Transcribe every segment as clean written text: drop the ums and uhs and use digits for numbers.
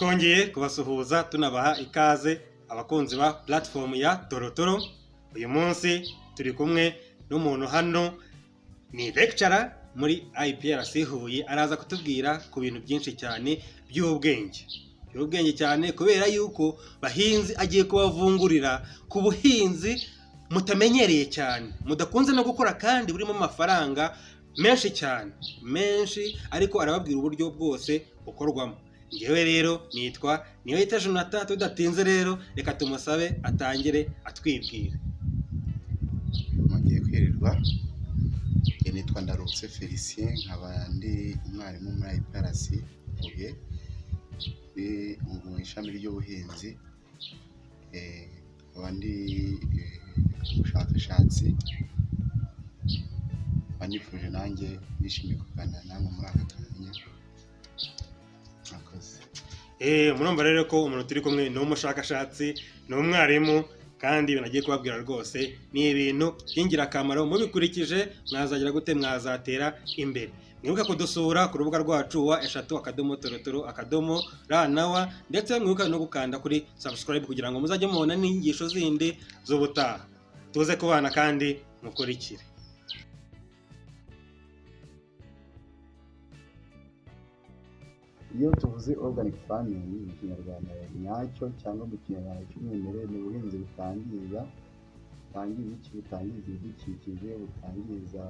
twongeye kubasuhuza tunabaha ikaze abakunzi ba platform ya Torotoro. Uyu munsi turi kumwe n'umuntu hano ni lecturer muri IPRC Huye, araza kutubwira ku bintu byinshi cyane by'ubwenge cyane, kubera yuko bahinzi agiye kubavungurira ku buhinzi mutamenyereye cyane, mudakunze no gukora kandi burimo amafaranga menshi, ariko arababwira uburyo bwose bukorwamo. Ngewe rero nitwa Niyoyita Jonathan, tudatinze rero reka tumusabe atangire atwibwire. Mugiye kwirirwa, nitwa Ndarutse Felicien, nkaba ndi umwarimu muri IPRC Huye mu ishami ry'ubuhinzi, nkaba ndi umushakashatsi, banifuje nanjye nishimiye kuganira namwe muri aka kanya. Murumva rero ko umuntu turi kumwe ni umushakashatsi, ni umwarimu, kandi ibintu agiye kubabwira rwose ni ibintu by'ingirakamaro. Mubikurikije mwazatera imbere. Mwibuke kudusura ku rubuga rwacu wa eshatu.torotoro.ra, ndetse mwibuke no gukanda kuri subscribe kugira ngo muzajye mubona n'inyigisho zindi z'ubutaha. Tuze kubana kandi mukurikire. Iyo tuvuze organic farming mu kinyarwanda nyacyo cyangwa mu kinyarwanda cy'umwimerere, ni ubuhinzi butangiza ibidukikije, butangiza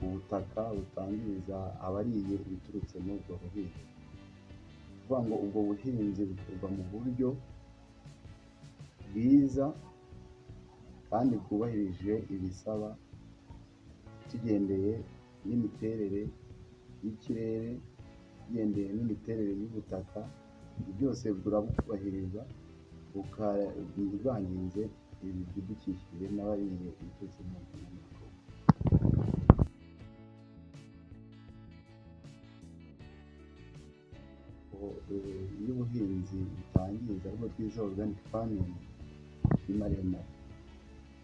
ubutaka, butangiza abariye ibiturutse muri ubwo buhinzi. Kuvuga ngo ubwo buhinzi bukorwa mu buryo bwiza kandi bwubahirije ibisaba, tugendeye n'imiterere y'ikirere, tugendeye n'imiterere y'ubutaka, byose burabubahiriza bwangize ibidukikije n'abariye ibiturutse mu buhinzi. Iyo ubuhinzi butangiza aribwo twise organic farming ni maremare.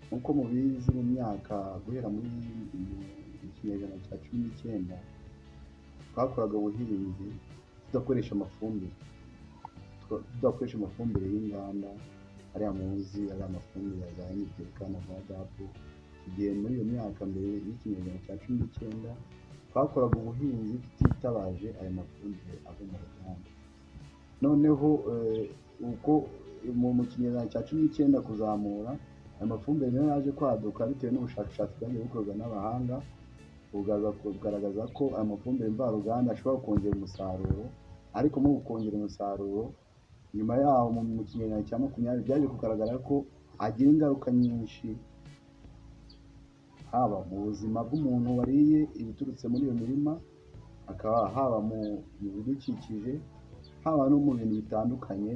Nk'uko mubizi, mu myaka guhera muri ikinyejana cya 19 twakoraga ubuhinzi tudakoresha amafumbire y'inganda, ariya muzi, ari amafumbire ya za NPK na za DAP. Igihe muri iyo myaka mbere y'ikinyejana cya 19 twakoraga ubuhinzi tutitabaje aya mafumbire ava mu ruganda. Noneho uko mu kinyejana cya 19 kuzamura, aya mafumbire nayo yaje kwaduka bitewe n'ubushakashatsi bwagiye bukorwa n'abahanga, bugaragaza ko aya mafumbire mvaruganda ashobora kongera umusaruro, ariko mu kongera umusaruro nyuma yaho mu kinyejana cya 20 byaje kugaragara ko agira ingaruka nyinshi, haba mu buzima bw'umuntu wariye ibiturutse muri iyo mirima, haba mu bidukikije, haba no mu bintu bitandukanye.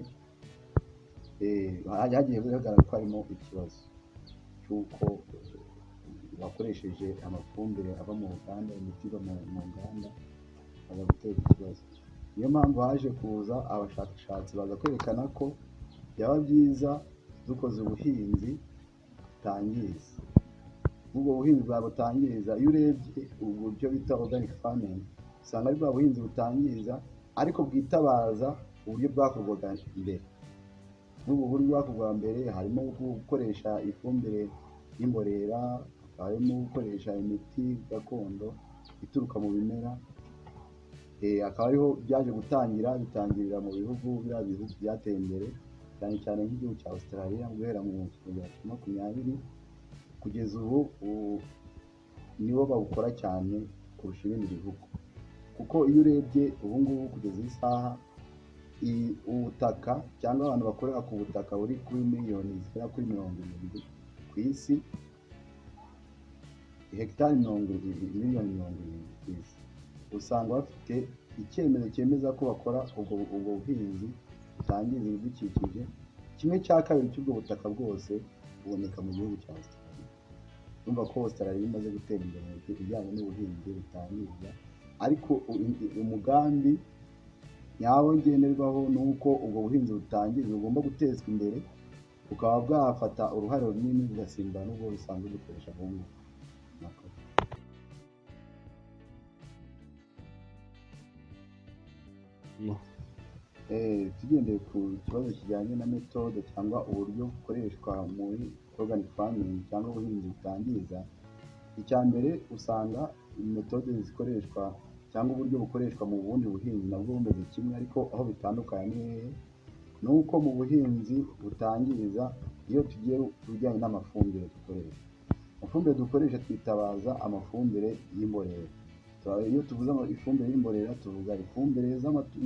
Hagiye bigaragara ko harimo ikibazo cy'uko bakoresheje amafumbire ava mu ruganda, imiti iva mu nganda, baza gutera ikibazo. Niyo mpamvu haje kuza abashakashatsi baza kwerekana ko byaba byiza dukoze ubuhinzi butangiza. Ubwo buhinzi butangiriza, iyo urebye uburyo bita organic farming, usanga ari bwa buhinzi butangiza ariko bwitabaza uburyo bwakorwaga mbere. N'ubu buryo bwakorwaga mbere harimo gukoresha ifumbire y'imborera, harimo gukoresha imiti gakondo ituruka mu bimera. Akaba ariho byaje bitangirira mu bihugu byateye imbere, cyane cyane nk'igihugu cya Australia guhera mu kinyejana cya 20 kugeza ubu nibo bawukora cyane kurusha ibindi bihugu. Kuko iyo urebye ubu ngubu kugeza iyi saha, ubutaka cyangwa abantu bakorera ku butaka buri kuri miliyoni zigera kuri 70 ku isi, hegitari miliyoni 70 ku isi, usanga bafite icyemezo cyemeza ko bakora ubwo buhinzi butangiza ibidukikije. 1/2 cy'ubwo butaka bwose buboneka mu gihugu cya Australia. Urumva ko Australia imaze gutera imbere mu bijyanye n'ubuhinzi butangiza, ariko umugambi nyawo ngenderwaho ni uko ubwo buhinzi butangiza bugomba gutezwa imbere, bukaba bwafata uruhare runini bugasimbura n'ubwo busanzwe dukoresha ubu. tugendeye ku kibazo kijyanye na metode cyangwa uburyo bukoreshwa muri organic farming cyangwa ubuhinzi butangiza, icya mbere usanga metode zikoreshwa cyangwa uburyo bukoreshwa mu bundi buhinzi nabwo bumeze kimwe, ariko aho bitandukanye ni hehe? Ni uko mu buhinzi butangiza iyo tugiye ku bijyanye n'amafumbire dukoresha, amafumbire dukoresha twitabaza amafumbire y'imborera. Iyo tuvuze ifumbire y'imborera tuvuga ifumbire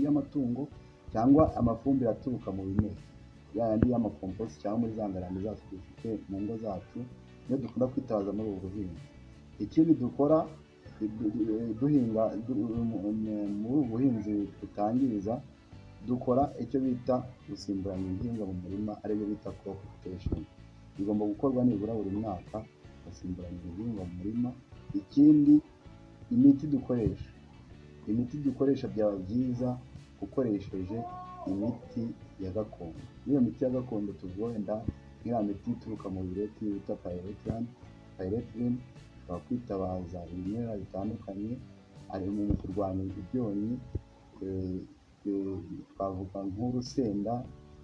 y'amatungo cyangwa amafumbire aturuka mu bimera, yandi y'amakompost cyangwa muri za ngarambe zacu dufite mu ngo zacu, niyo dukunda kwitabaza muri ubu buhinzi. Ikindi dukora duhinga muri ubu buhinzi butangiza, dukora icyo bita gusimburanya ibihingwa mu murima, aribyo bita crop rotation. Bigomba gukorwa nibura buri mwaka, gusimburanya ibihingwa mu murima. Ikindi, imiti dukoresha byaba byiza ukoresheje imiti ya gakondo. Iyo miti ya gakondo tuvuga wenda nk'iriya miti ituruka mu bireti bita pyrethrin, tukaba kwitabaza ibimera bitandukanye ari mu kurwanya ibyonnyi, twavuga nk'urusenda,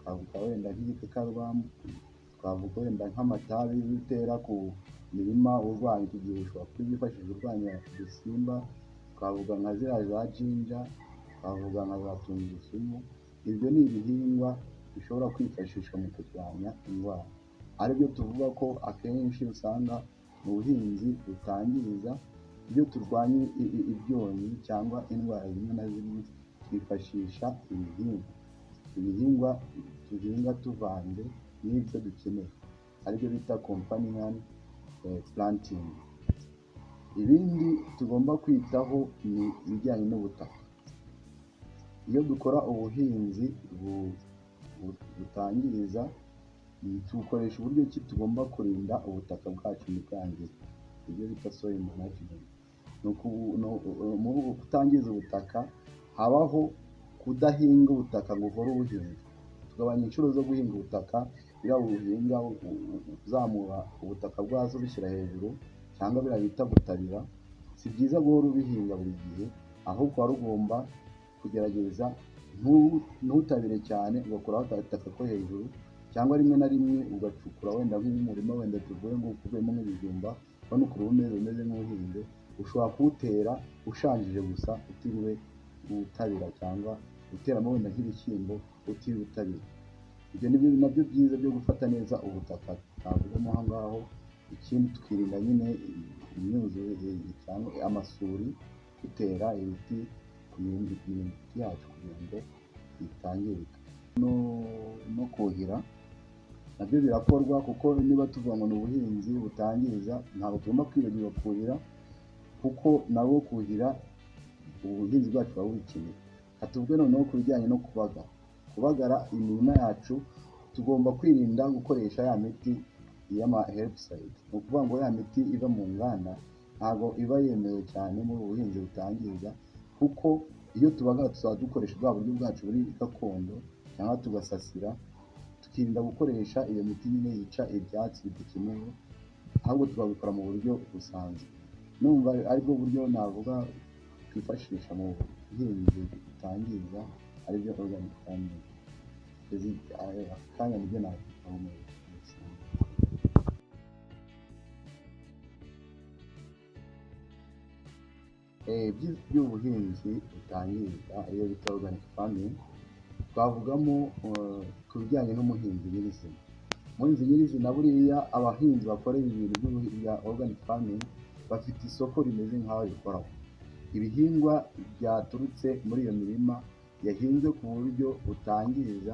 twavuga wenda nk'igikakarubamba, twavuga wenda nk'amatabi bitera ku mirima urwanya icyo gihe ushobora kubyifashisha urwanya udusimba, twavuga nka ziriya za jinja, twavuga nka za tungurusumu. Ibyo ni ibihingwa bishobora kwifashishwa mu kurwanya indwara, aribyo tuvuga ko akenshi usanga mu buhinzi butangiza iyo turwanya ibyonnyi cyangwa indwara zimwe na zimwe twifashisha ibihingwa duhinga tuvanze n'ibyo dukeneye, aribyo bita companion planting. Ibindi tugomba kwitaho ni ibijyanye n'ubutaka. Iyo dukora ubuhinzi butangiza, tukoresha uburyo ki tugomba kurinda ubutaka bwacu ntibwangire, ibyo bita soil management. Muri ubu kutangiza ubutaka habaho kudahinga ubutaka ngo uhore ubuhinga, tugabanya inshuro zo guhinga ubutaka, biriya uhinga uzamura ubutaka bwazo ubishyira hejuru, cyangwa biriya bita gutabira. Si byiza guhora ubihinga buri gihe, ahubwo wari ugomba kugerageza ntutabire cyane, ugakuraho agataka ko hejuru, cyangwa rimwe na rimwe ugacukura wenda nk'umurima wenda tuvuye ngo ukuvuyemo nk'ibijumba, ubona ukuntu umeze nk'uhinze, ushobora kuwutera ushanjije gusa utiriwe utabira, cyangwa uteramo wenda nk'ibishyimbo utiriwe utabira. Ibyo ni nabyo byiza byo gufata neza ubutaka twavugamo aho ngaho. Ikindi tukirinda nyine imyuzure cyangwa amasuri, dutera ibiti ku miti yacu kugira ngo itangirika. No kuhira nabyo birakorwa, kuko niba tuvuga ngo ni ubuhinzi butangiza, ntabwo tugomba kwibagirwa kuhira, kuko nabwo kuhira ubuhinzi bwacu buba bukeneye. Hatuvuge noneho ku bijyanye no kubagara imirima yacu, tugomba kwirinda gukoresha ya miti y'ama herbicide. Ni ukuvuga ngo ya miti iva mu nganda ntabwo iba yemewe cyane muri ubu buhinzi butangiza, kuko iyo tubagara tuzaba dukoresha bwa buryo bwacu buri gakondo, cyangwa tugasasira, tukirinda gukoresha iyo miti nyine yica ibyatsi bidakenewe, ahubwo tukabikora mu buryo busanzwe. Numva aribwo buryo navuga twifashisha mu buhinzi butangiza, aribyo organic farming. Akanya nibyo navuga mu busanzwe. Ibyiza by'ubuhinzi butangiza iyo bita organic farming, twavugamo ku bijyanye n'umuhinzi nyirizina. Umuhinzi nyirizina buriya abahinzi bakora ibintu bya organic farming bafite isoko rimeze nk'aho rikoraho. Ibihingwa byaturutse muri iyo mirima yahinzwe ku buryo butangiza,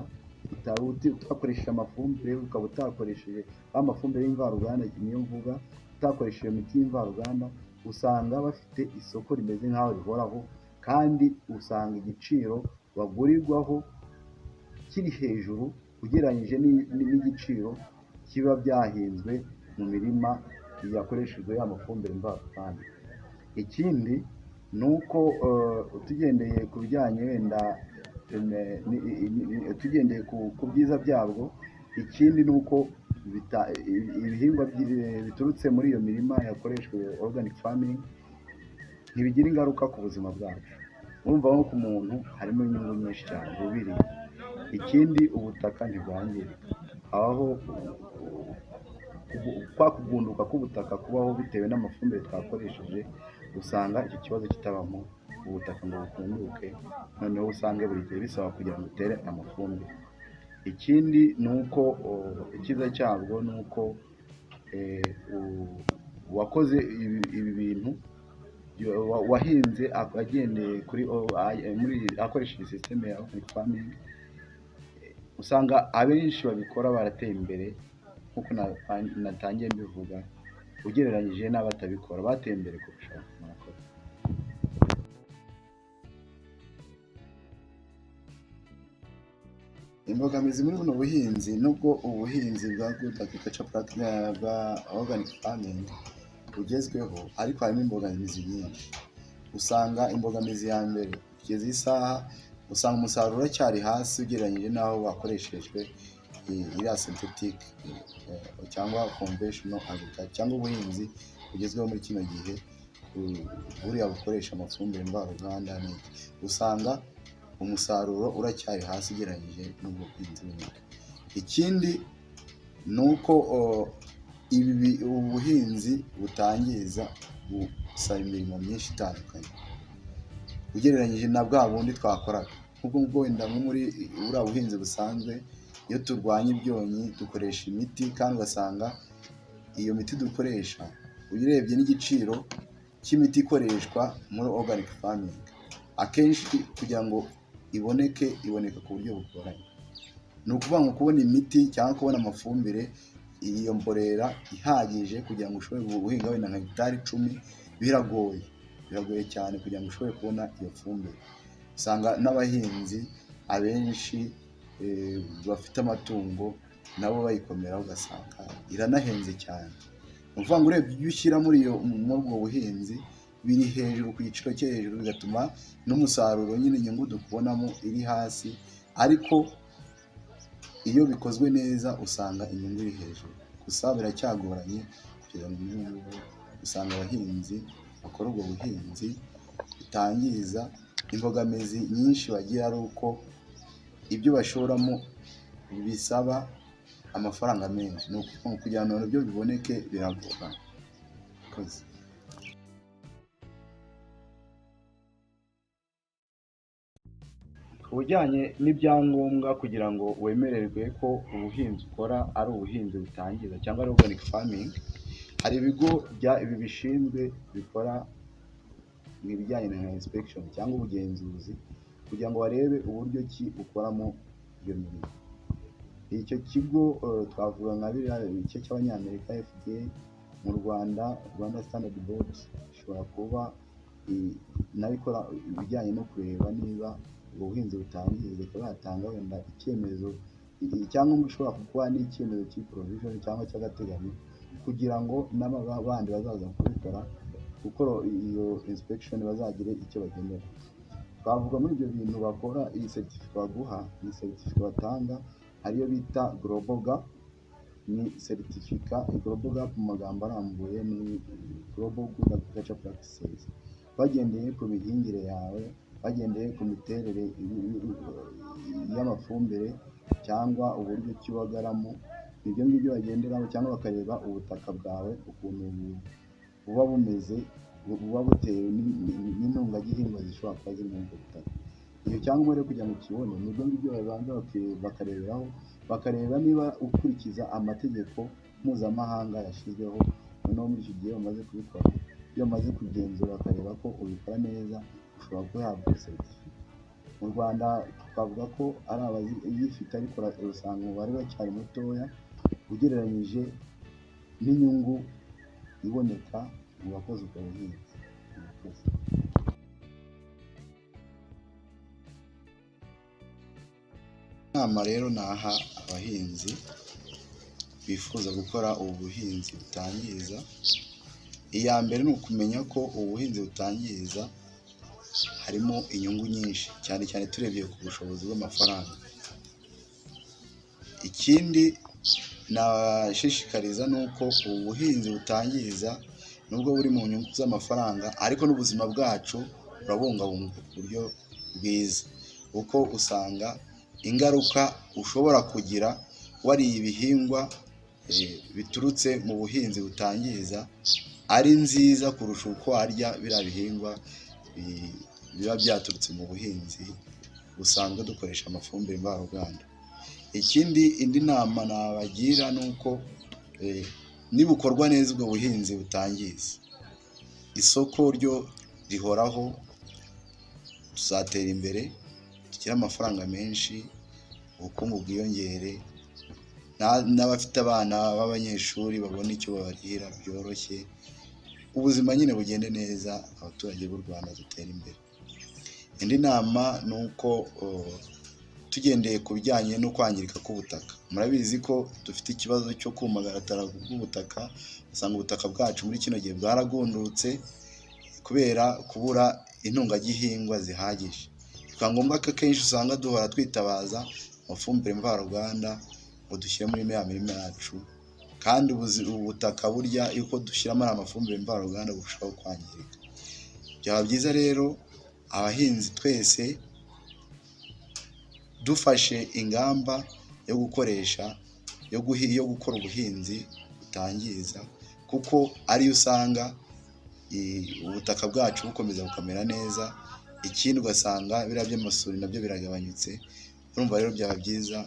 utakoresheje amafumbire, ukaba utakoresheje amafumbire y'imvaruganda, niyo mvuga, utakoresheje iyo miti y'imvaruganda, usanga bafite isoko rimeze nk'aho rihoraho, kandi usanga igiciro bagurirwaho kiri hejuru ugereranyije n'igiciro kiba byahinzwe mu mirima yakoreshejwe amafumbire mvaruganda. Ikindi ni uko tugendeye ku bijyanye wenda tugendeye ku byiza byabwo, ikindi ni uko ibihingwa biturutse muri iyo mirima yakoreshejwe organic farming ntibigira ingaruka ku buzima bwacu. urumva nko ku muntu harimo inyungu nyinshi cyane bubiri. Ikindi ubutaka ntibwangirika, habaho kwa kugunduka k'ubutaka kubaho bitewe n'amafumbire twakoresheje, usanga icyo kibazo kitabamo, ubutaka ngo bukunguke, noneho usange buri gihe bisaba kugira ngo utere amafumbire. Ikindi ni uko icyiza cyabwo ni uko uwakoze ibi bintu wahinze agendeye kuri akoresheje sisiteme ya organic farming, usanga abenshi babikora barateye imbere nk'uko natangiye mbivuga, ugereranyije n'abatabikora bateye imbere kurushaho. Imbogamizi muri buno buhinzi, nubwo ubuhinzi bwa good agriculture practice bwa organic farming bugezweho, ariko harimo imbogamizi nyinshi. Usanga imbogamizi ya mbere kugeza isaha, usanga umusaruro uracyari hasi ugereranyije n'aho wakoreshejwe iriya synthetic cyangwa conventional agriculture cyangwa ubuhinzi bugezweho muri kino gihe, buriya bukoresha amafumbire mvaruganda n'iki, usanga umusaruro uracyari hasi ugereranyije n'ubwo buhinzi bundi. Ikindi ni uko ubu buhinzi butangiza busaba imirimo myinshi itandukanye ugereranyije na bwa bundi twakoraga. Nk'ubwo wenda nko muri buriya buhinzi busanzwe, iyo turwanya ibyonnyi dukoresha imiti, kandi ugasanga iyo miti dukoresha uyirebye n'igiciro cy'imiti ikoreshwa muri organic farming, akenshi kugira ngo iboneka ku buryo bugoranye. Ni ukuvuga ngo kubona imiti cyangwa kubona amafumbire, iyo mborera ihagije kugira ngo ushobore guhinga wenda nka hegitari 10 biragoye cyane kugira ngo ushobore kubona iyo fumbire. Usanga n'abahinzi abenshi bafite amatungo nabo bayikomeraho, ugasanga iranahenze cyane. Ni ukuvuga ngo urebye ibyo ushyira muri ubwo buhinzi biri hejuru ku giciro cyo hejuru, bigatuma n'umusaruro nyine inyungu dukubonamo iri hasi, ariko iyo bikozwe neza usanga inyungu iri hejuru. Gusa biracyagoranye kugira ngo inyungu, usanga abahinzi bakora ubwo buhinzi bitangiza, imbogamizi nyinshi bagira ari uko ibyo bashoramo bisaba amafaranga menshi, ni ukuvuga kugira ngo nabyo biboneke biragorana. Ku bijyanye n'ibyangombwa kugira ngo wemererwe ko ubuhinzi ukora ari ubuhinzi butangiza cyangwa ari organic farming, hari ibigo bishinzwe bikora mu bijyanye na inspection cyangwa ubugenzuzi, kugira ngo barebe uburyo ki ukoramo iyo mirimo. Icyo kigo twavuga nka biriya igice cy'abanyamerika FDA, mu Rwanda Standard Board ishobora kuba nayo ikora ibijyanye no kureba niba ubwo buhinzi butangiza, ikaba yatanga wenda icyemezo, icyangombwa ishobora kuba n'icyemezo cy'iprovision cyangwa cy'agateganyo, kugira ngo n'abandi bazaza kubikora gukora iyo inspection bazagire icyo bagendera. Twavuga muri ibyo bintu bakora, iyi certificate baguha ni certificate batanga ariyo bita Global Gap. Ni certificate Global Gap mu magambo arambuye ni Global Good Agriculture Practices, bagendeye ku mihingire yawe, bagendeye ku miterere y'amafumbire cyangwa uburyo kibagaramo, ibyo ngibyo bagenderaho, cyangwa bakareba ubutaka bwawe ukuntu buba bumeze, buba butewe n'intungagihingwa zishobora kuba ziri muri ubwo butaka. Iyo cyangwa rero kugira ngo ukibone, nibyo ngibyo babanza bakareberaho, bakareba niba ukurikiza amategeko mpuzamahanga yashyizweho. Noneho muri icyo gihe bamaze kubikora, iyo bamaze kugenzura bakareba ko ubikora neza, ushobora guhabwa certificate. Mu Rwanda twavuga ko ari abazifite, ariko usanga umubare uracyari mutoya ugereranyije n'inyungu iboneka mu bakozi ubwo buhinzi. Inama rero naha abahinzi bifuza gukora ubu buhinzi butangiza, iya mbere ni ukumenya ko ubuhinzi butangiza harimo inyungu nyinshi, cyane cyane turebye ku bushobozi bw'amafaranga. Ikindi nashishikariza ni uko ubu buhinzi butangiza nubwo buri mu nyungu z'amafaranga, ariko n'ubuzima bwacu urabungabungwa ku buryo bwiza, kuko usanga ingaruka ushobora kugira wariye ibihingwa biturutse mu buhinzi butangiza ari nziza kurusha uko warya biriya bihingwa biba byaturutse mu buhinzi busanzwe dukoresha amafumbire mvaruganda. Indi nama nabagira ni uko nibukorwa neza ubwo buhinzi butangiza, isoko ryo rihoraho, tuzatera imbere, tugire amafaranga menshi, ubukungu bwiyongere, n'abafite abana b'abanyeshuri babona icyo babarihira byoroshye, ubuzima nyine bugende neza, abaturage b'u Rwanda dutere imbere. Indi nama ni uko tugendeye ku bijyanye no kwangirika k'ubutaka, murabizi ko dufite ikibazo cyo kumagara bw'ubutaka, usanga ubutaka bwacu muri kino gihe bwaragundutse kubera kubura intungagihingwa zihagije, bikaba ngombwa ko akenshi usanga duhora twitabaza amafumbire mvaruganda ngo dushyire muri ya mirima yacu, kandi ubutaka burya yuko dushyiramo amafumbire mvaruganda burushaho kwangirika. Byaba byiza rero abahinzi twese dufashe ingamba yo gukora ubuhinzi butangiza, kuko ariyo usanga ubutaka bwacu bukomeza bukamera neza, ikindi ugasanga biriya by'amasuri nabyo biragabanyutse. Urumva rero byaba byiza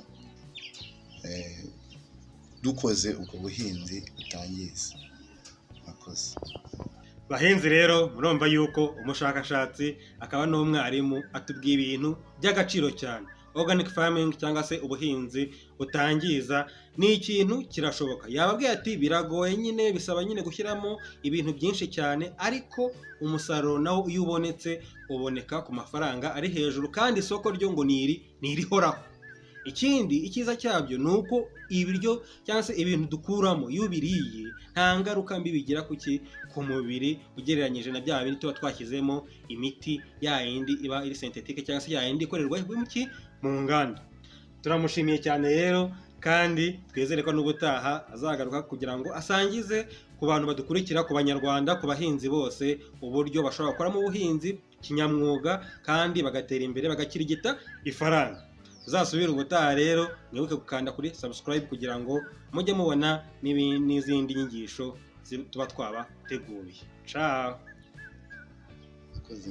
dukoze ubwo buhinzi butangiza. Murakoze. Bahinzi rero murumva yuko umushakashatsi akaba n'umwarimu atubwiye ibintu by'agaciro cyane. Organic farming cyangwa se ubuhinzi butangiza ni ikintu kirashoboka. Yababwiye ati biragoye nyine, bisaba nyine gushyiramo ibintu byinshi cyane, ariko umusaruro nawo iyo ubonetse uboneka ku mafaranga ari hejuru, kandi isoko ryo ngo ntirihoraho. Ikindi icyiza cyabyo ni uko ibiryo cyangwa se ibintu dukuramo iyo ubiriye nta ngaruka mbi bigira ku mubiri ugereranyije na bya bindi tuba twashyizemo imiti ya yindi iba iri synthetic cyangwa se ya yindi ikorerwa mu nganda. Turamushimiye cyane rero, kandi twizere ko n'ubutaha azagaruka kugira ngo asangize ku bantu badukurikira, ku banyarwanda, ku bahinzi bose, uburyo bashobora gukoramo ubuhinzi kinyamwuga kandi bagatera imbere bagakirigita ifaranga. Uzasubira ubutaha rero, mwibuke gukanda kuri subscribe kugira ngo mujye mubona n'izindi nyigisho tuba twabateguye. Ciao. Murakoze.